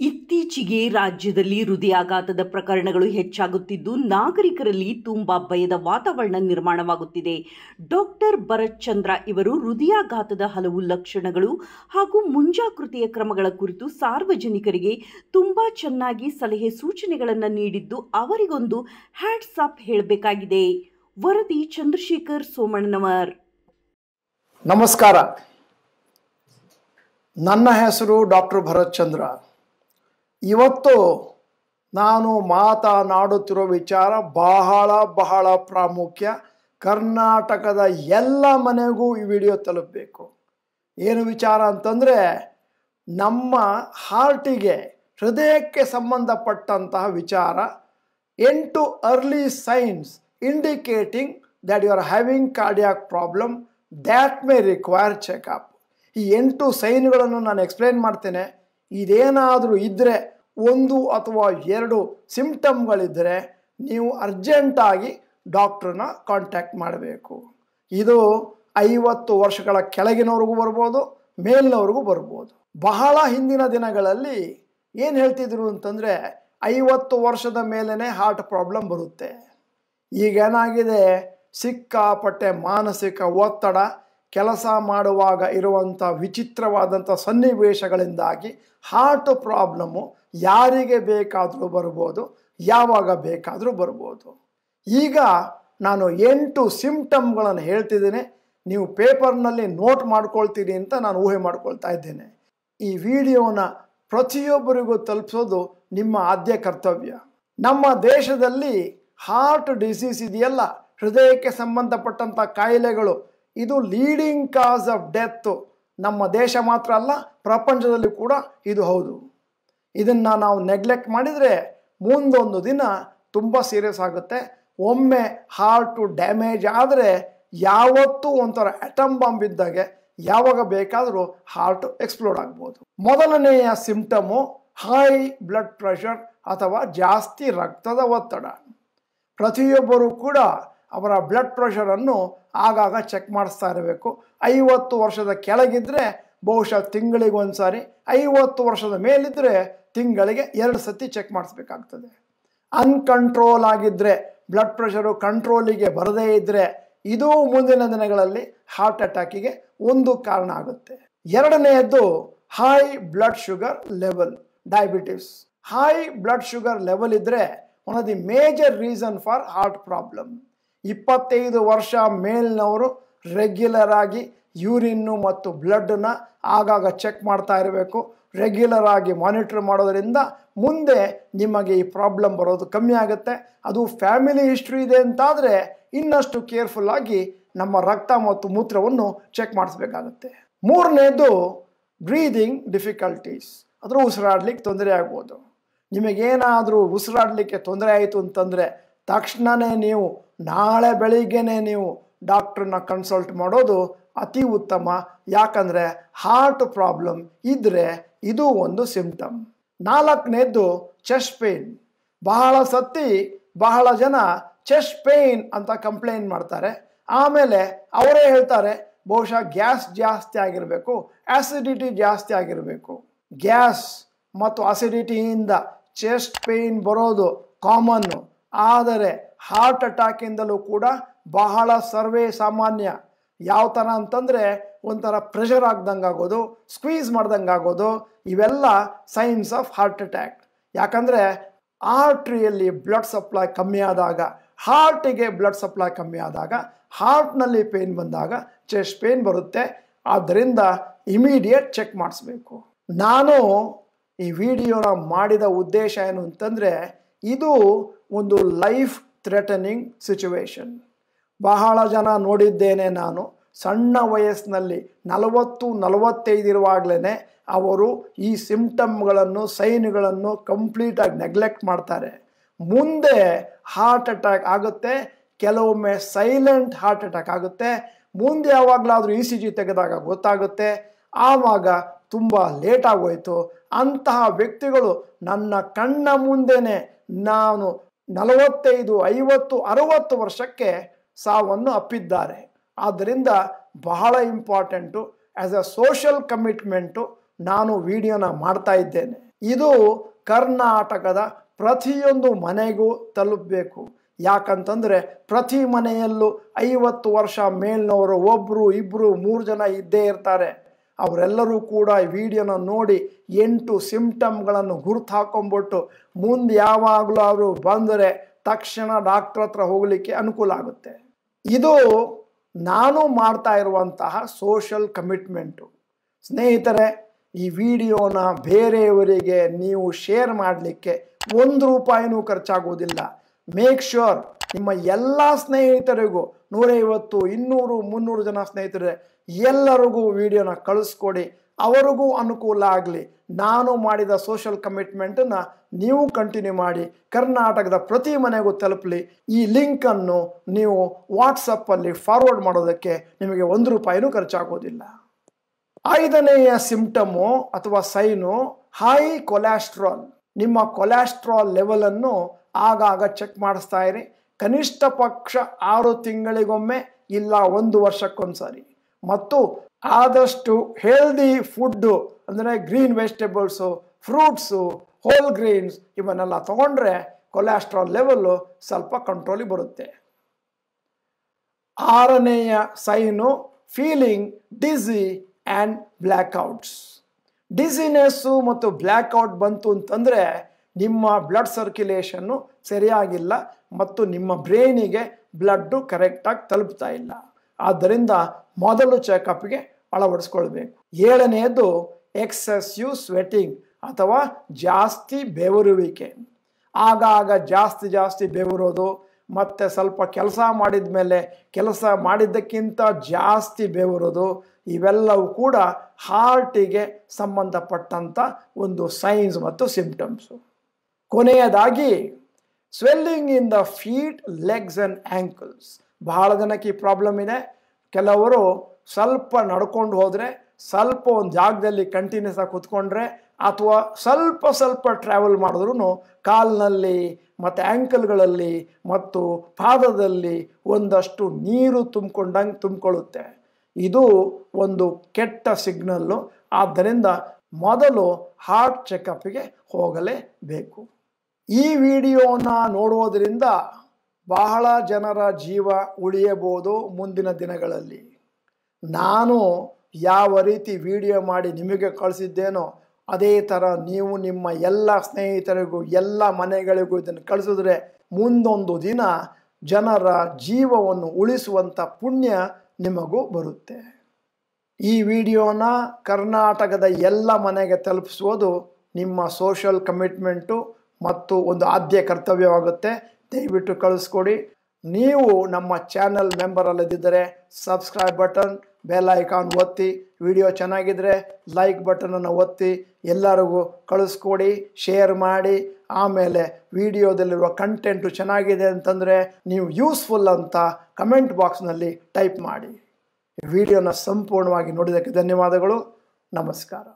ಇತ್ತೀಚೆಗೆ ರಾಜ್ಯದಲ್ಲಿ ಹೃದಯಾಘಾತದ ಪ್ರಕರಣಗಳು ಹೆಚ್ಚಾಗುತ್ತಿದ್ದು ನಾಗರಿಕರಲ್ಲಿ ತುಂಬಾ ಭಯದ ವಾತಾವರಣ ನಿರ್ಮಾಣವಾಗುತ್ತಿದೆ. ಡಾಕ್ಟರ್ ಭರತ್ ಚಂದ್ರ ಇವರು ಹೃದಯಾಘಾತದ ಹಲವು ಲಕ್ಷಣಗಳು ಹಾಗೂ ಮುಂಜಾಗೃತೆಯ ಕ್ರಮಗಳ ಕುರಿತು ಸಾರ್ವಜನಿಕರಿಗೆ ತುಂಬಾ ಚೆನ್ನಾಗಿ ಸಲಹೆ ಸೂಚನೆಗಳನ್ನು ನೀಡಿದ್ದು ಅವರಿಗೊಂದು ಹ್ಯಾಟ್ಸ್ ಆಫ್ ಹೇಳಬೇಕಾಗಿದೆ. ವರದಿ ಚಂದ್ರಶೇಖರ್ ಸೋಮಣ್ಣನವರ್. ನಮಸ್ಕಾರ, ನನ್ನ ಹೆಸರು ಡಾಕ್ಟರ್ ಭರತ್ ಚಂದ್ರ. ಇವತ್ತು ನಾನು ಮಾತನಾಡುತ್ತಿರುವ ವಿಚಾರ ಬಹಳ ಪ್ರಾಮುಖ್ಯ. ಕರ್ನಾಟಕದ ಎಲ್ಲ ಮನೆಗೂ ಈ ವಿಡಿಯೋ ತಲುಪಬೇಕು. ಏನು ವಿಚಾರ ಅಂತಂದರೆ, ನಮ್ಮ ಹಾರ್ಟಿಗೆ ಹೃದಯಕ್ಕೆ ಸಂಬಂಧಪಟ್ಟಂತಹ ವಿಚಾರ. 8 early signs indicating that you are having cardiac problem that may require check-up. ಈ 8 ಸೈನ್ಗಳನ್ನು ನಾನು ಎಕ್ಸ್ಪ್ಲೇನ್ ಮಾಡ್ತೇನೆ. ಇದೇನಾದರೂ ಇದ್ದರೆ, 1 ಅಥವಾ 2 ಸಿಂಪ್ಟಮ್ಗಳಿದ್ದರೆ ನೀವು ಅರ್ಜೆಂಟಾಗಿ ಡಾಕ್ಟ್ರನ್ನ ಕಾಂಟ್ಯಾಕ್ಟ್ ಮಾಡಬೇಕು. ಇದು 50 ವರ್ಷಗಳ ಕೆಳಗಿನವ್ರಿಗೂ ಬರ್ಬೋದು, ಮೇಲಿನವ್ರಿಗೂ ಬರ್ಬೋದು. ಬಹಳ ಹಿಂದಿನ ದಿನಗಳಲ್ಲಿ ಏನು ಹೇಳ್ತಿದ್ರು ಅಂತಂದರೆ, 50 ವರ್ಷದ ಮೇಲೇ ಹಾರ್ಟ್ ಪ್ರಾಬ್ಲಮ್ ಬರುತ್ತೆ. ಈಗೇನಾಗಿದೆ, ಸಿಕ್ಕಾಪಟ್ಟೆ ಮಾನಸಿಕ ಒತ್ತಡ, ಕೆಲಸ ಮಾಡುವಾಗ ಇರುವಂಥ ವಿಚಿತ್ರವಾದಂಥ ಸನ್ನಿವೇಶಗಳಿಂದಾಗಿ ಹಾರ್ಟ್ ಪ್ರಾಬ್ಲಮ್ಮು ಯಾರಿಗೆ ಬೇಕಾದರೂ ಬರ್ಬೋದು, ಯಾವಾಗ ಬೇಕಾದರೂ ಬರ್ಬೋದು. ಈಗ ನಾನು 8 ಸಿಂಪ್ಟಮ್ಗಳನ್ನು ಹೇಳ್ತಿದ್ದೀನಿ. ನೀವು ಪೇಪರ್ನಲ್ಲಿ ನೋಟ್ ಮಾಡ್ಕೊಳ್ತೀರಿ ಅಂತ ನಾನು ಊಹೆ ಮಾಡ್ಕೊಳ್ತಾ ಇದ್ದೇನೆ. ಈ ವಿಡಿಯೋನ ಪ್ರತಿಯೊಬ್ಬರಿಗೂ ತಲುಪಿಸೋದು ನಿಮ್ಮ ಆದ್ಯ ಕರ್ತವ್ಯ. ನಮ್ಮ ದೇಶದಲ್ಲಿ ಹಾರ್ಟ್ ಡಿಸೀಸ್ ಇದೆಯಲ್ಲ, ಹೃದಯಕ್ಕೆ ಸಂಬಂಧಪಟ್ಟಂಥ ಕಾಯಿಲೆಗಳು, ಇದು ಲೀಡಿಂಗ್ ಕಾಸ್ ಆಫ್ ಡೆತ್. ನಮ್ಮ ದೇಶ ಮಾತ್ರ ಅಲ್ಲ, ಪ್ರಪಂಚದಲ್ಲಿ ಕೂಡ ಇದು ಹೌದು. ಇದನ್ನು ನಾವು ನೆಗ್ಲೆಕ್ಟ್ ಮಾಡಿದರೆ ಮುಂದೊಂದು ದಿನ ತುಂಬ ಸೀರಿಯಸ್ ಆಗುತ್ತೆ. ಒಮ್ಮೆ ಹಾರ್ಟು ಡ್ಯಾಮೇಜ್ ಆದರೆ ಯಾವತ್ತೂ ಒಂಥರ ಅಟಮ್ ಬಾಂಬ್ ಇದ್ದಾಗೆ ಯಾವಾಗ ಬೇಕಾದರೂ ಹಾರ್ಟ್ ಎಕ್ಸ್ಪ್ಲೋಡ್ ಆಗ್ಬೋದು. ಮೊದಲನೆಯ ಸಿಂಪ್ಟಮು ಹೈ ಬ್ಲಡ್ ಪ್ರೆಷರ್ ಅಥವಾ ಜಾಸ್ತಿ ರಕ್ತದ ಒತ್ತಡ. ಪ್ರತಿಯೊಬ್ಬರೂ ಕೂಡ ಅವರ ಬ್ಲಡ್ ಪ್ರೆಷರನ್ನು ಆಗಾಗ ಚೆಕ್ ಮಾಡಿಸ್ತಾ ಇರಬೇಕು. 50 ವರ್ಷದ ಕೆಳಗಿದ್ದರೆ ಬಹುಶಃ ತಿಂಗಳಿಗೆ ಒಂದು ಸಾರಿ, 50 ವರ್ಷದ ಮೇಲಿದ್ದರೆ ತಿಂಗಳಿಗೆ 2 ಸತಿ ಚೆಕ್ ಮಾಡಿಸ್ಬೇಕಾಗ್ತದೆ. ಅನ್ಕಂಟ್ರೋಲ್ ಆಗಿದ್ದರೆ, ಬ್ಲಡ್ ಪ್ರೆಷರು ಕಂಟ್ರೋಲಿಗೆ ಬರದೇ ಇದ್ದರೆ, ಇದು ಮುಂದಿನ ದಿನಗಳಲ್ಲಿ ಹಾರ್ಟ್ ಅಟ್ಯಾಕಿಗೆ ಒಂದು ಕಾರಣ ಆಗುತ್ತೆ. ಎರಡನೆಯದ್ದು high blood sugar level, diabetes. High blood sugar level ಇದ್ದರೆ one of the major reason for heart problem. 25 ವರ್ಷ ಮೇಲಿನವರು ರೆಗ್ಯುಲರ್ ಆಗಿ ಯೂರಿನ್ನು ಮತ್ತು ಬ್ಲಡ್ಡನ್ನ ಆಗಾಗ ಚೆಕ್ ಮಾಡ್ತಾ ಇರಬೇಕು. ರೆಗ್ಯುಲರ್ ಆಗಿ ಮಾನಿಟರ್ ಮಾಡೋದರಿಂದ ಮುಂದೆ ನಿಮಗೆ ಈ ಪ್ರಾಬ್ಲಮ್ ಬರೋದು ಕಮ್ಮಿ ಆಗುತ್ತೆ. ಅದು ಫ್ಯಾಮಿಲಿ ಹಿಸ್ಟ್ರಿ ಇದೆ ಅಂತಾದರೆ ಇನ್ನಷ್ಟು ಕೇರ್ಫುಲ್ ಆಗಿ ನಮ್ಮ ರಕ್ತ ಮತ್ತು ಮೂತ್ರವನ್ನು ಚೆಕ್ ಮಾಡಿಸ್ಬೇಕಾಗತ್ತೆ. ಮೂರನೇದು ಬ್ರೀದಿಂಗ್ ಡಿಫಿಕಲ್ಟೀಸ್, ಅದರ ಉಸಿರಾಡ್ಲಿಕ್ಕೆ ತೊಂದರೆ ಆಗ್ಬೋದು. ನಿಮಗೇನಾದರೂ ಉಸಿರಾಡಲಿಕ್ಕೆ ತೊಂದರೆ ಆಯಿತು ಅಂತಂದರೆ ತಕ್ಷಣವೇ ನೀವು ನಾಳೆ ಬೆಳಿಗ್ಗೆನೇ ನೀವು ಡಾಕ್ಟ್ರನ್ನ ಕನ್ಸಲ್ಟ್ ಮಾಡೋದು ಅತಿ ಉತ್ತಮ. ಯಾಕಂದರೆ ಹಾರ್ಟ್ ಪ್ರಾಬ್ಲಮ್ ಇದ್ದರೆ ಇದು ಒಂದು ಸಿಂಪ್ಟಮ್. ನಾಲ್ಕನೇದು ಚೆಸ್ಟ್ ಪೇನ್. ಬಹಳ ಜನ ಚೆಸ್ಟ್ ಪೇನ್ ಅಂತ ಕಂಪ್ಲೇಂಟ್ ಮಾಡ್ತಾರೆ. ಆಮೇಲೆ ಅವರೇ ಹೇಳ್ತಾರೆ ಬಹುಶಃ ಗ್ಯಾಸ್ ಜಾಸ್ತಿ ಆಗಿರಬೇಕು, ಆಸಿಡಿಟಿ ಜಾಸ್ತಿ ಆಗಿರಬೇಕು. ಗ್ಯಾಸ್ ಮತ್ತು ಅಸಿಡಿಟಿಯಿಂದ ಚೆಸ್ಟ್ ಪೇನ್ ಬರೋದು ಕಾಮನ್ನು. ಆದರೆ ಹಾರ್ಟ್ ಅಟ್ಯಾಕಿಂದಲೂ ಕೂಡ ಬಹಳ ಸರ್ವೇ ಸಾಮಾನ್ಯ. ಯಾವ ಥರ ಅಂತಂದರೆ ಒಂಥರ ಪ್ರೆಷರ್ ಆಗ್ದಂಗೆ ಆಗೋದು, ಸ್ಕ್ವೀಸ್ ಮಾಡ್ದಂಗೆ ಆಗೋದು, ಇವೆಲ್ಲ ಸೈನ್ಸ್ ಆಫ್ ಹಾರ್ಟ್ ಅಟ್ಯಾಕ್. ಯಾಕಂದರೆ ಆರ್ಟ್ರಿಯಲ್ಲಿ ಬ್ಲಡ್ ಸಪ್ಲೈ ಕಮ್ಮಿ ಆದಾಗ, ಹಾರ್ಟಿಗೆ ಬ್ಲಡ್ ಸಪ್ಲೈ ಕಮ್ಮಿ ಆದಾಗ, ಹಾರ್ಟ್ನಲ್ಲಿ ಪೇನ್ ಬಂದಾಗ ಚೆಸ್ಟ್ ಪೇನ್ ಬರುತ್ತೆ. ಆದ್ದರಿಂದ ಇಮಿಡಿಯೇಟ್ ಚೆಕ್ ಮಾಡಿಸ್ಬೇಕು. ನಾನು ಈ ವಿಡಿಯೋನ ಮಾಡಿದ ಉದ್ದೇಶ ಏನು ಅಂತಂದರೆ, ಇದು ಒಂದು ಲೈಫ್ ಥ್ರೆಟನಿಂಗ್ ಸಿಚುವೇಶನ್. ಬಹಳ ಜನ ನೋಡಿದ್ದೇನೆ ನಾನು, ಸಣ್ಣ ವಯಸ್ಸಿನಲ್ಲಿ 40-45 ಇರುವಾಗಲೇ ಅವರು ಈ ಸಿಂಪ್ಟಮ್ಗಳನ್ನು, ಸೈನ್ಗಳನ್ನು ಕಂಪ್ಲೀಟಾಗಿ ನೆಗ್ಲೆಕ್ಟ್ ಮಾಡ್ತಾರೆ. ಮುಂದೆ ಹಾರ್ಟ್ ಅಟ್ಯಾಕ್ ಆಗುತ್ತೆ. ಕೆಲವೊಮ್ಮೆ ಸೈಲೆಂಟ್ ಹಾರ್ಟ್ ಅಟ್ಯಾಕ್ ಆಗುತ್ತೆ. ಮುಂದೆ ಯಾವಾಗಲಾದರೂ ECG ತೆಗೆದಾಗ ಗೊತ್ತಾಗುತ್ತೆ. ಆವಾಗ ತುಂಬ ಲೇಟ್ ಆಗೋಯ್ತು. ಅಂತಹ ವ್ಯಕ್ತಿಗಳು ನನ್ನ ಕಣ್ಣ ಮುಂದೆನೇ ನಾನು 45, 50, 60 ವರ್ಷಕ್ಕೆ ಸಾವನ್ನು ಅಪ್ಪಿದ್ದಾರೆ. ಆದ್ದರಿಂದ ಬಹಳ important. As a social commitment ನಾನು ವಿಡಿಯೋನ ಮಾಡ್ತಾ ಇದ್ದೇನೆ. ಇದು ಕರ್ನಾಟಕದ ಪ್ರತಿಯೊಂದು ಮನೆಗೂ ತಲುಪಬೇಕು. ಯಾಕಂತಂದರೆ ಪ್ರತಿ ಮನೆಯಲ್ಲೂ 50 ವರ್ಷ ಮೇಲ್ನವರು ಒಬ್ಬರು ಇಬ್ಬರು 3 ಜನ ಇದ್ದೇ ಇರ್ತಾರೆ. ಅವರೆಲ್ಲರೂ ಕೂಡ ಈ ವಿಡಿಯೋನ ನೋಡಿ 8 ಸಿಂಪ್ಟಮ್ಗಳನ್ನು ಗುರುತು ಹಾಕೊಂಡ್ಬಿಟ್ಟು ಮುಂದೆ ಯಾವಾಗಲೂ ಅವರು ಬಂದರೆ ತಕ್ಷಣ ಡಾಕ್ಟರ್ ಹತ್ರ ಹೋಗಲಿಕ್ಕೆ ಅನುಕೂಲ ಆಗುತ್ತೆ. ಇದು ನಾನು ಮಾಡ್ತಾ ಇರುವಂತಹ ಸೋಷಲ್ ಕಮಿಟ್ಮೆಂಟು. ಸ್ನೇಹಿತರೆ, ಈ ವಿಡಿಯೋನ ಬೇರೆಯವರಿಗೆ ನೀವು ಶೇರ್ ಮಾಡಲಿಕ್ಕೆ 1 ರೂಪಾಯಿನೂ ಖರ್ಚಾಗೋದಿಲ್ಲ. ಮೇಕ್ ಶ್ಯೂರ್ ನಿಮ್ಮ ಎಲ್ಲ ಸ್ನೇಹಿತರಿಗೂ 150, 200, 300 ಜನ ಸ್ನೇಹಿತರೆ ಎಲ್ಲರಿಗೂ ವಿಡಿಯೋನ ಕಳಿಸ್ಕೊಡಿ. ಅವರಿಗೂ ಅನುಕೂಲ ಆಗಲಿ. ನಾನು ಮಾಡಿದ ಸೋಷಲ್ ಕಮಿಟ್ಮೆಂಟನ್ನು ನೀವು ಕಂಟಿನ್ಯೂ ಮಾಡಿ ಕರ್ನಾಟಕದ ಪ್ರತಿ ಮನೆಗೂ ತಲುಪಲಿ. ಈ ಲಿಂಕನ್ನು ನೀವು ವಾಟ್ಸಪ್ಪಲ್ಲಿ ಫಾರ್ವರ್ಡ್ ಮಾಡೋದಕ್ಕೆ ನಿಮಗೆ 1 ರೂಪಾಯಿನೂ ಖರ್ಚಾಗೋದಿಲ್ಲ. 5ನೆಯ ಸಿಂಪ್ಟಮು ಅಥವಾ ಸೈನು ಹೈ ಕೊಲೆಸ್ಟ್ರಾಲ್. ನಿಮ್ಮ ಕೊಲೆಸ್ಟ್ರಾಲ್ ಲೆವೆಲನ್ನು ಆಗಾಗ ಚೆಕ್ ಮಾಡಿಸ್ತಾ ಇರಿ. ಕನಿಷ್ಠ ಪಕ್ಷ 6 ತಿಂಗಳಿಗೊಮ್ಮೆ ಇಲ್ಲ 1 ವರ್ಷಕ್ಕೊಂದ್ಸರಿ. ಮತ್ತು ಆದಷ್ಟು ಹೆಲ್ದಿ ಫುಡ್ಡು ಅಂದರೆ green vegetables, fruits, whole greens ಇವನ್ನೆಲ್ಲ ತಗೊಂಡ್ರೆ ಕೊಲೆಸ್ಟ್ರಾಲ್ ಲೆವೆಲ್ಲು ಸ್ವಲ್ಪ ಕಂಟ್ರೋಲಿಗೆ ಬರುತ್ತೆ. 6ನೆಯ sign feeling dizzy and blackouts. Dizziness ಮತ್ತು ಬ್ಲ್ಯಾಕ್ಔಟ್ ಬಂತು ಅಂತಂದರೆ ನಿಮ್ಮ ಬ್ಲಡ್ ಸರ್ಕ್ಯುಲೇಷನ್ನು ಸರಿಯಾಗಿಲ್ಲ ಮತ್ತು ನಿಮ್ಮ ಬ್ರೈನಿಗೆ ಬ್ಲಡ್ಡು ಕರೆಕ್ಟಾಗಿ ತಲುಪ್ತಾ ಇಲ್ಲ. ಆದ್ದರಿಂದ ಮೊದಲು ಚೆಕಪ್ಗೆ ಅಳವಡಿಸ್ಕೊಳ್ಬೇಕು. 7ನೆಯದು ಎಕ್ಸೆಸಿವ್ ಸ್ವೆಟಿಂಗ್ ಅಥವಾ ಜಾಸ್ತಿ ಬೆವರುವಿಕೆ. ಆಗಾಗ ಜಾಸ್ತಿ ಬೆವರೋದು ಮತ್ತು ಸ್ವಲ್ಪ ಕೆಲಸ ಮಾಡಿದ ಮೇಲೆ ಕೆಲಸ ಮಾಡಿದ್ದಕ್ಕಿಂತ ಜಾಸ್ತಿ ಬೆವರೋದು ಇವೆಲ್ಲವೂ ಕೂಡ ಹಾರ್ಟಿಗೆ ಸಂಬಂಧಪಟ್ಟಂಥ ಒಂದು ಸೈನ್ಸ್ ಮತ್ತು ಸಿಂಪ್ಟಮ್ಸು. ಕೊನೆಯದಾಗಿ swelling in the feet, legs and ankles. ಬಹಳ ಜನಕ್ಕೆ ಈ ಪ್ರಾಬ್ಲಮ್ ಇದೆ. ಕೆಲವರು ಸ್ವಲ್ಪ ನಡ್ಕೊಂಡು ಹೋದರೆ, ಸ್ವಲ್ಪ ಒಂದು ಜಾಗದಲ್ಲಿ ಕಂಟಿನ್ಯೂಸ್ ಆಗಿ ಕೂತ್ಕೊಂಡ್ರೆ ಅಥವಾ ಸ್ವಲ್ಪ ಟ್ರಾವೆಲ್ ಮಾಡಿದ್ರೂ ಕಾಲಿನಲ್ಲಿ ಮತ್ತು ಆ್ಯಂಕಲ್ಗಳಲ್ಲಿ ಮತ್ತು ಪಾದದಲ್ಲಿ ಒಂದಷ್ಟು ನೀರು ತುಂಬಿಕೊಳ್ಳುತ್ತೆ. ಇದು ಒಂದು ಕೆಟ್ಟ ಸಿಗ್ನಲ್ಲು. ಆದ್ದರಿಂದ ಮೊದಲು ಹಾರ್ಟ್ ಚೆಕಪ್ಗೆ ಹೋಗಲೇಬೇಕು. ಈ ವಿಡಿಯೋನ ನೋಡೋದ್ರಿಂದ ಬಹಳ ಜನರ ಜೀವ ಉಳಿಯಬಹುದು ಮುಂದಿನ ದಿನಗಳಲ್ಲಿ. ನಾನು ಯಾವ ರೀತಿ ವಿಡಿಯೋ ಮಾಡಿ ನಿಮಗೆ ಕಳಿಸಿದ್ದೇನೋ ಅದೇ ಥರ ನೀವು ನಿಮ್ಮ ಎಲ್ಲ ಸ್ನೇಹಿತರಿಗೂ ಎಲ್ಲ ಮನೆಗಳಿಗೂ ಇದನ್ನು ಕಳಿಸಿದ್ರೆ ಮುಂದೊಂದು ದಿನ ಜನರ ಜೀವವನ್ನು ಉಳಿಸುವಂಥ ಪುಣ್ಯ ನಿಮಗೂ ಬರುತ್ತೆ. ಈ ವಿಡಿಯೋನ ಕರ್ನಾಟಕದ ಎಲ್ಲ ಮನೆಗೆ ತಲುಪಿಸೋದು ನಿಮ್ಮ ಸೋಷಲ್ ಕಮಿಟ್ಮೆಂಟು ಮತ್ತು ಒಂದು ಆದ್ಯ ಕರ್ತವ್ಯವಾಗುತ್ತೆ. ದಯವಿಟ್ಟು ಕಳಿಸ್ಕೊಡಿ. ನೀವು ನಮ್ಮ ಚಾನಲ್ ಮೆಂಬರ್ ಅಲ್ಲದಿದ್ದರೆ ಸಬ್ಸ್ಕ್ರೈಬ್ ಬಟನ್, ಬೆಲ್ ಐಕಾನ್ ಒತ್ತಿ. ವಿಡಿಯೋ ಚೆನ್ನಾಗಿದ್ದರೆ ಲೈಕ್ ಬಟನನ್ನು ಒತ್ತಿ. ಎಲ್ಲರಿಗೂ ಕಳಿಸ್ಕೊಡಿ, ಶೇರ್ ಮಾಡಿ. ಆಮೇಲೆ ವಿಡಿಯೋದಲ್ಲಿರುವ ಕಂಟೆಂಟು ಚೆನ್ನಾಗಿದೆ ಅಂತಂದರೆ ನೀವು ಯೂಸ್ಫುಲ್ ಅಂತ ಕಮೆಂಟ್ ಬಾಕ್ಸ್ನಲ್ಲಿ ಟೈಪ್ ಮಾಡಿ. ವಿಡಿಯೋನ ಸಂಪೂರ್ಣವಾಗಿ ನೋಡಿದ್ದಕ್ಕೆ ಧನ್ಯವಾದಗಳು. ನಮಸ್ಕಾರ.